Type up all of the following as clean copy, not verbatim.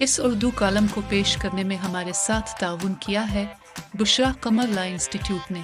اس Urdu column کو پیش کرنے میں ہمارے ساتھ تعاون کیا ہے بشرا قمر لا انسٹیٹیوٹ نے۔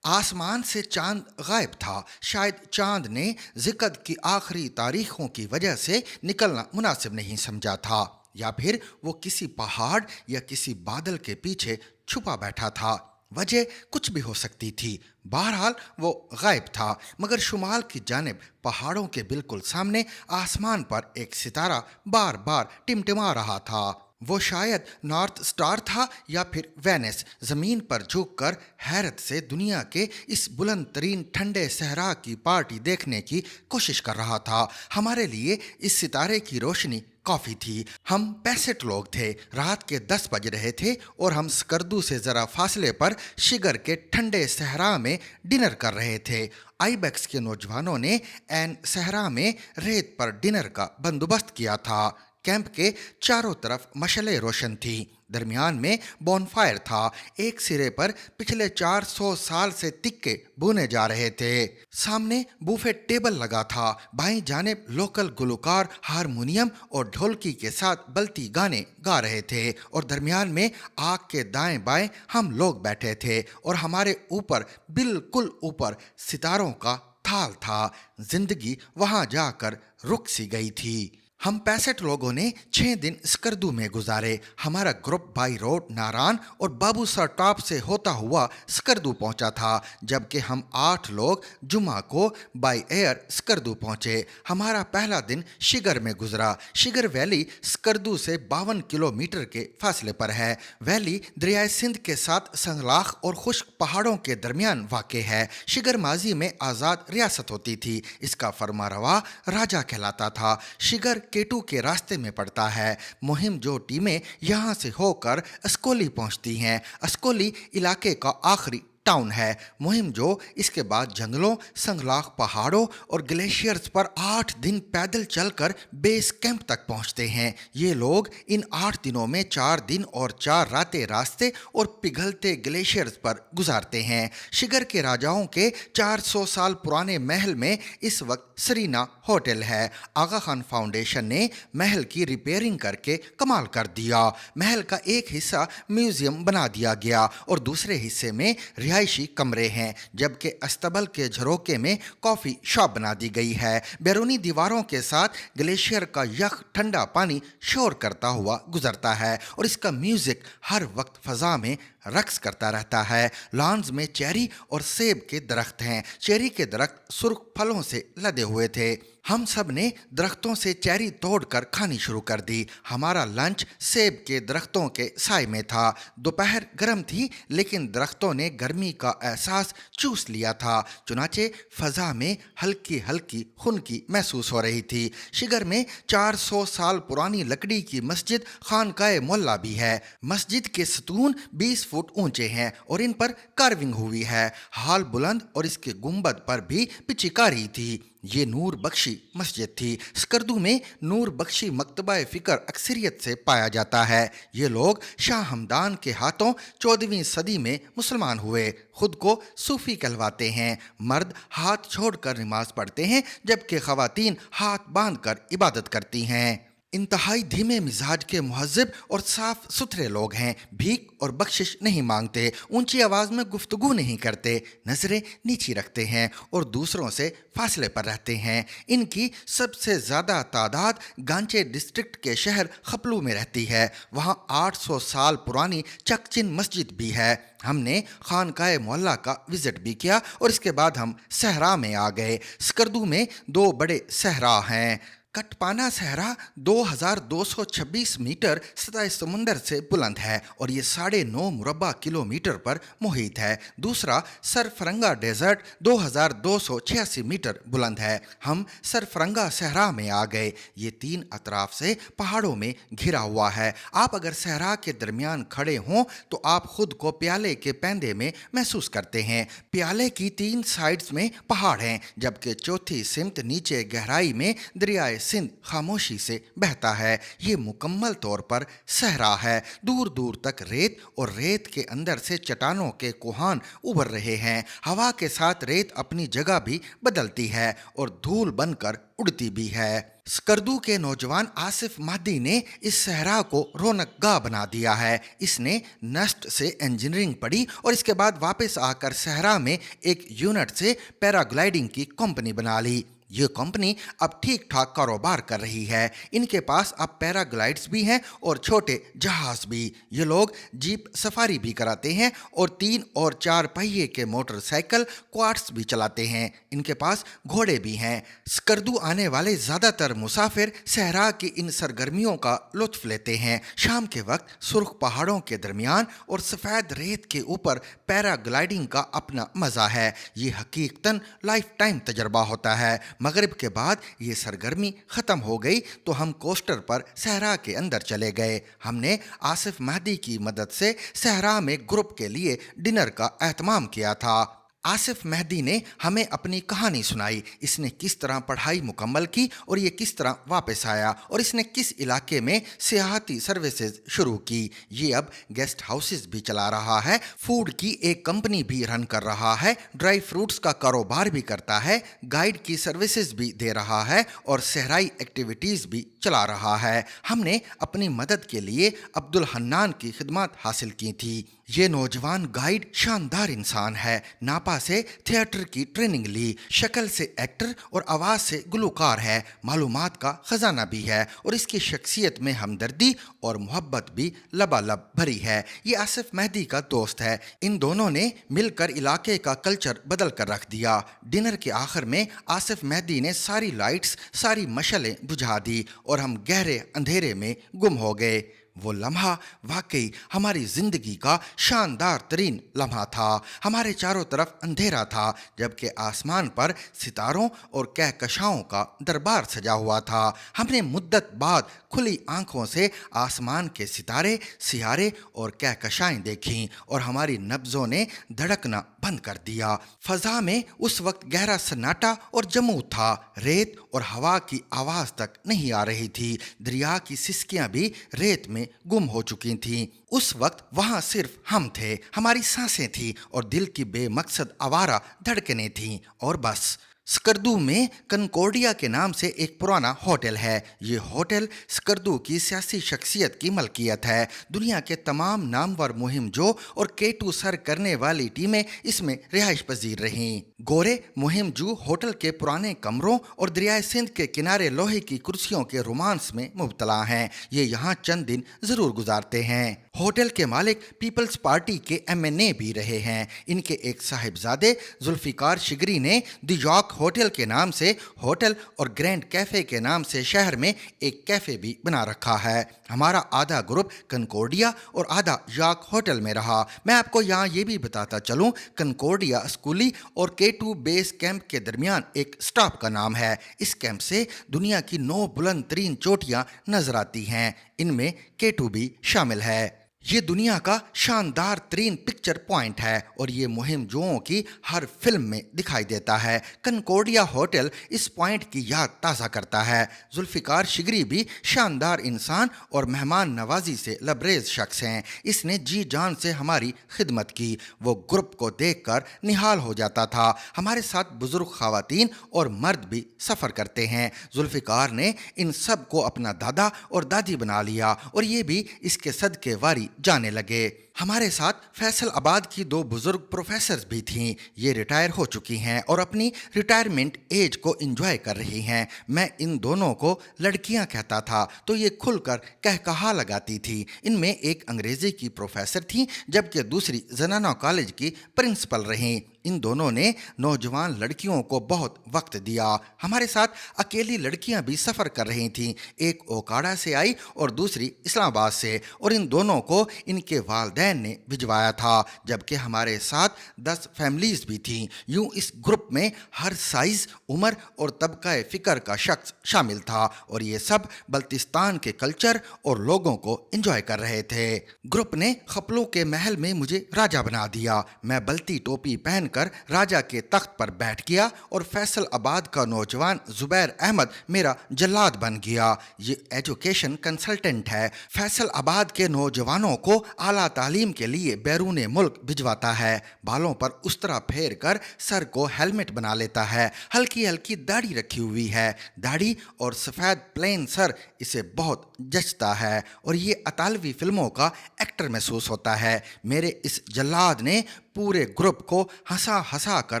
آسمان سے چاند غائب تھا، شاید چاند نے ذکر کی آخری تاریخوں کی وجہ سے نکلنا مناسب نہیں سمجھا تھا، یا پھر وہ کسی پہاڑ یا کسی بادل کے پیچھے چھپا بیٹھا تھا۔ وجہ کچھ بھی ہو سکتی تھی، بہرحال وہ غائب تھا۔ مگر شمال کی جانب پہاڑوں کے بالکل سامنے آسمان پر ایک ستارہ بار بار ٹمٹما رہا تھا۔ وہ شاید نارتھ سٹار تھا یا پھر وینس۔ زمین پر جھک کر حیرت سے دنیا کے اس بلند ترین ٹھنڈے صحرا کی پارٹی دیکھنے کی کوشش کر رہا تھا۔ ہمارے لیے اس ستارے کی روشنی کافی تھی۔ ہم 65 لوگ تھے، رات کے 10 بج رہے تھے اور ہم سکردو سے ذرا فاصلے پر شگر کے ٹھنڈے صحرا میں ڈنر کر رہے تھے۔ آئی بیکس کے نوجوانوں نے عین صحرا میں ریت پر ڈنر کا بندوبست کیا تھا۔ کیمپ کے چاروں طرف مشعلیں روشن تھیں، درمیان میں بون فائر تھا۔ ایک سرے پر پچھلے 400 سال سے تکے بونے جا رہے تھے۔ سامنے بوفے ٹیبل لگا تھا، بائیں جانب لوکل گلوکار ہارمونیم اور ڈھولکی کے ساتھ بلتی گانے گا رہے تھے، اور درمیان میں آگ کے دائیں بائیں ہم لوگ بیٹھے تھے، اور ہمارے اوپر بالکل اوپر ستاروں کا تھال تھا۔ زندگی وہاں جا کر رک سی گئی تھی۔ ہم 65 لوگوں نے 6 دن اسکردو میں گزارے۔ ہمارا گروپ بائی روڈ ناران اور بابو سر ٹاپ سے ہوتا ہوا اسکردو پہنچا تھا، جبکہ ہم 8 لوگ جمعہ کو بائی ایئر اسکردو پہنچے۔ ہمارا پہلا دن شگر میں گزرا۔ شگر ویلی اسکردو سے 52 کلومیٹر کے فاصلے پر ہے۔ ویلی دریائے سندھ کے ساتھ سنگلاخ اور خشک پہاڑوں کے درمیان واقع ہے۔ شگر ماضی میں آزاد ریاست ہوتی تھی، اس کا فرما روا راجہ کہلاتا تھا۔ شگر کیٹو کے راستے میں پڑتا ہے۔ مہم جو ٹیمیں یہاں سے ہو کر اسکولی پہنچتی ہیں۔ اسکولی علاقے کا آخری ٹاؤن ہے۔ مہم جو اس کے بعد جنگلوں، سنگلاخ پہاڑوں اور گلیشیئرز پر 8 دن پیدل چل کر بیس کیمپ تک پہنچتے ہیں۔ یہ لوگ ان 8 دنوں میں 4 دن اور 4 راتیں راستے اور پگھلتے گلیشیئرز پر گزارتے ہیں۔ شگر کے راجاؤں کے 400 سال پرانے محل میں اس وقت سرینا ہوٹل ہے۔ آغا خان فاؤنڈیشن نے محل کی ریپیئرنگ کر کے کمال کر دیا۔ محل کا ایک حصہ میوزیم بنا دیا گیا اور دوسرے حصے میں رہائشی کمرے ہیں، جبکہ استبل کے جھروکے میں کافی شاپ بنا دی گئی ہے۔ بیرونی دیواروں کے ساتھ گلیشیئر کا یخ ٹھنڈا پانی شور کرتا ہوا گزرتا ہے اور اس کا میوزک ہر وقت فضا میں رقص کرتا رہتا ہے۔ لانز میں چیری اور سیب کے درخت ہیں۔ چیری کے درخت سرخ پھلوں سے لدے ہوئے تھے۔ ہم سب نے درختوں سے چیری توڑ کر کھانی شروع کر دی۔ ہمارا لنچ سیب کے درختوں کے سائے میں تھا۔ دوپہر گرم تھی، لیکن درختوں نے گرمی کا احساس چوس لیا تھا، چنانچہ فضا میں ہلکی ہلکی خنکی محسوس ہو رہی تھی۔ شگر میں 400 سال پرانی لکڑی کی مسجد خانقاہ مولا بھی ہے۔ مسجد کے ستون 20 فٹ اونچے ہیں اور ان پر کارونگ ہوئی ہے۔ ہال بلند اور اس کے گنبد پر بھی پچیکاری تھی۔ یہ نور بخشی مسجد تھی۔ سکردو میں نور بخشی مکتبہ فکر اکثریت سے پایا جاتا ہے۔ یہ لوگ شاہ ہمدان کے ہاتھوں 14ویں صدی میں مسلمان ہوئے۔ خود کو صوفی کہلواتے ہیں۔ مرد ہاتھ چھوڑ کر نماز پڑھتے ہیں، جبکہ خواتین ہاتھ باندھ کر عبادت کرتی ہیں۔ انتہائی دھیمے مزاج کے مہذب اور صاف ستھرے لوگ ہیں۔ بھیک اور بخشش نہیں مانگتے، اونچی آواز میں گفتگو نہیں کرتے، نظریں نیچی رکھتے ہیں اور دوسروں سے فاصلے پر رہتے ہیں۔ ان کی سب سے زیادہ تعداد گانچے ڈسٹرکٹ کے شہر خپلو میں رہتی ہے۔ وہاں 800 سال پرانی چکچن مسجد بھی ہے۔ ہم نے خانقاہ مولا کا وزٹ بھی کیا اور اس کے بعد ہم صحرا میں آ گئے۔ سکردو میں 2 بڑے صحرا ہیں۔ کٹپانا صحرا 2226 میٹر سطح سمندر سے بلند ہے اور یہ 9.5 مربع کلومیٹر پر محیط ہے۔ دوسرا سرفرنگا ڈیزرٹ 2286 میٹر بلند ہے۔ ہم سرفرنگا صحرا میں آ گئے۔ یہ 3 اطراف سے پہاڑوں میں گھرا ہوا ہے۔ آپ اگر صحرا کے درمیان کھڑے ہوں تو آپ خود کو پیالے کے پیندے میں محسوس کرتے ہیں۔ پیالے کی 3 سائڈز میں پہاڑ ہیں، جبکہ چوتھی سمت نیچے گہرائی میں دریائے سندھ خاموشی سے بہتا ہے. یہ مکمل طور پر صحرا ہے. دور دور تک ریت اور ریت کے اندر سے چٹانوں کے کوہان ابھر رہے ہیں. ہوا کے ساتھ ریت اپنی جگہ بھی بدلتی ہے اور دھول بن کر اڑتی بھی ہے. سکردو کے نوجوان آصف مہدی نے اس صحرا کو رونق گاہ بنا دیا ہے. اس نے نسٹ سے انجینئرنگ پڑھی اور اس کے بعد واپس آ کر صحرا میں ایک یونٹ سے پیراگلائڈنگ کی کمپنی بنا لی. یہ کمپنی اب ٹھیک ٹھاک کاروبار کر رہی ہے. ان کے پاس اب پیراگلائڈز بھی ہیں اور چھوٹے جہاز بھی. یہ لوگ جیپ سفاری بھی کراتے ہیں اور 3 اور 4 پہیے کے موٹر سائیکل کوارٹس بھی چلاتے ہیں. ان کے پاس گھوڑے بھی ہیں. سکردو آنے والے زیادہ تر مسافر صحرا کی ان سرگرمیوں کا لطف لیتے ہیں. شام کے وقت سرخ پہاڑوں کے درمیان اور سفید ریت کے اوپر پیراگلائڈنگ کا اپنا مزہ ہے. یہ حقیقتاً لائف ٹائم تجربہ ہوتا ہے. مغرب کے بعد یہ سرگرمی ختم ہو گئی تو ہم کوسٹر پر صحرا کے اندر چلے گئے. ہم نے آصف مہدی کی مدد سے صحرا میں گروپ کے لیے ڈنر کا اہتمام کیا تھا. آصف مہدی نے ہمیں اپنی کہانی سنائی. اس نے کس طرح پڑھائی مکمل کی اور یہ کس طرح واپس آیا اور اس نے کس علاقے میں سیاحتی سروسز شروع کی. یہ اب گیسٹ ہاؤسز بھی چلا رہا ہے, فوڈ کی ایک کمپنی بھی رن کر رہا ہے, ڈرائی فروٹس کا کاروبار بھی کرتا ہے, گائیڈ کی سروسز بھی دے رہا ہے اور صحرائی ایکٹیویٹیز بھی چلا رہا ہے. ہم نے اپنی مدد کے لیے عبدالحنان کی خدمات حاصل کی تھی. یہ نوجوان گائیڈ شاندار انسان ہے. ناپا سے تھیٹر کی ٹریننگ لی, شکل سے ایکٹر اور آواز سے گلوکار ہے, معلومات کا خزانہ بھی ہے اور اس کی شخصیت میں ہمدردی اور محبت بھی لبالب بھری ہے. یہ آصف مہدی کا دوست ہے. ان دونوں نے مل کر علاقے کا کلچر بدل کر رکھ دیا. ڈنر کے آخر میں آصف مہدی نے ساری لائٹس, ساری مشعلیں بجھا دی اور ہم گہرے اندھیرے میں گم ہو گئے. وہ لمحہ واقعی ہماری زندگی کا شاندار ترین لمحہ تھا. ہمارے چاروں طرف اندھیرا تھا جبکہ آسمان پر ستاروں اور کہکشاؤں کا دربار سجا ہوا تھا. ہم نے مدت بعد کھلی آنکھوں سے آسمان کے ستارے, سیارے اور کہکشائیں دیکھیں اور ہماری نبضوں نے دھڑکنا بند کر دیا. فضا میں اس وقت گہرا سناٹا اور جمود تھا. ریت اور ہوا کی آواز تک نہیں آ رہی تھی. دریا کی سسکیاں بھی ریت میں گم ہو چکی تھیں. اس وقت وہاں صرف ہم تھے, ہماری سانسیں تھیں اور دل کی بے مقصد آوارہ دھڑکنیں تھیں اور بس. سکردو میں کنکورڈیا کے نام سے ایک پرانا ہوٹل ہے. یہ ہوٹل سکردو کی سیاسی شخصیت کی ملکیت ہے. دنیا کے تمام نامور مہم جو اور K2 سر کرنے والی ٹیمیں اس میں رہائش پذیر رہیں. گورے مہم جو ہوٹل کے پرانے کمروں اور دریائے سندھ کے کنارے لوہے کی کرسیوں کے رومانس میں مبتلا ہیں. یہ یہاں چند دن ضرور گزارتے ہیں. ہوٹل کے مالک پیپلز پارٹی کے MNA بھی رہے ہیں. ان کے ایک صاحبزادے ذوالفقار شگری نے دی یارک ہوٹل کے نام سے ہوٹل اور گرینڈ کیفے کے نام سے شہر میں ایک کیفے بھی بنا رکھا ہے. ہمارا آدھا گروپ کنکورڈیا اور آدھا یارک ہوٹل میں رہا. میں آپ کو یہاں یہ بھی بتاتا چلوں, کنکورڈیا اسکولی اور K2 بیس کیمپ کے درمیان ایک سٹاپ کا نام ہے. اس کیمپ سے دنیا کی 9 بلند ترین چوٹیاں نظر آتی ہیں. ان میں K2 بھی شامل ہے. یہ دنیا کا شاندار ترین پکچر پوائنٹ ہے اور یہ مہم جوؤں کی ہر فلم میں دکھائی دیتا ہے. کنکورڈیا ہوٹل اس پوائنٹ کی یاد تازہ کرتا ہے. ذوالفقار شگری بھی شاندار انسان اور مہمان نوازی سے لبریز شخص ہیں. اس نے جی جان سے ہماری خدمت کی. وہ گروپ کو دیکھ کر نہال ہو جاتا تھا. ہمارے ساتھ بزرگ خواتین اور مرد بھی سفر کرتے ہیں. ذوالفقار نے ان سب کو اپنا دادا اور دادی بنا لیا اور یہ بھی اس کے صدقے واری جانے لگے. ہمارے ساتھ فیصل آباد کی 2 بزرگ پروفیسرز بھی تھیں. یہ ریٹائر ہو چکی ہیں اور اپنی ریٹائرمنٹ ایج کو انجوائے کر رہی ہیں. میں ان دونوں کو لڑکیاں کہتا تھا تو یہ کھل کر کہا لگاتی تھی. ان میں ایک انگریزی کی پروفیسر تھیں جبکہ دوسری زنانہ کالج کی پرنسپل رہیں. ان دونوں نے نوجوان لڑکیوں کو بہت وقت دیا. ہمارے ساتھ اکیلی لڑکیاں بھی سفر کر رہی تھیں. ایک اوکاڑا سے آئی اور دوسری اسلام آباد سے, اور ان دونوں کو ان کے والدین والدین نے بھجوایا تھا، جبکہ ہمارے ساتھ 10 فیملیز بھی تھیں۔ یوں اس گروپ میں ہر سائز، عمر اور طبقہ فکر کا شخص شامل تھا، اور یہ سب بلتستان کے کلچر اور لوگوں کو انجوائے کر رہے تھے۔ گروپ نے خپلوں کے محل میں مجھے راجہ بنا دیا۔ میں بلتی ٹوپی پہن کر راجہ کے تخت پر بیٹھ گیا اور فیصل آباد کا نوجوان زبیر احمد میرا جلاد بن گیا۔ یہ ایجوکیشن کنسلٹنٹ ہے، فیصل آباد کے نوجوانوں کو اعلیٰ تعلیم کے لیے بیرون ملک بھجواتا ہے۔ بالوں پر استرا پھیر کر سر کو ہیلمٹ بنا لیتا ہے، ہلکی ہلکی داڑھی رکھی ہوئی ہے۔ داڑھی اور سفید پلین سر اسے بہت جچتا ہے اور یہ اطالوی فلموں کا ایکٹر محسوس ہوتا ہے۔ میرے اس جلاد نے پورے گروپ کو ہنسا ہنسا کر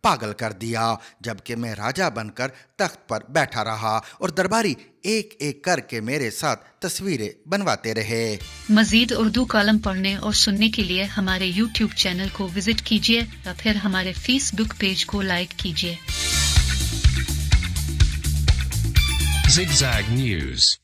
پاگل کر دیا، جبکہ میں راجہ بن کر تخت پر بیٹھا رہا اور درباری ایک ایک کر کے میرے ساتھ تصویریں بنواتے رہے۔ مزید اردو کالم پڑھنے اور سننے کے لیے ہمارے یوٹیوب چینل کو وزٹ کیجیے یا پھر ہمارے فیس بک پیج کو لائک کیجیے۔ Zigzag News.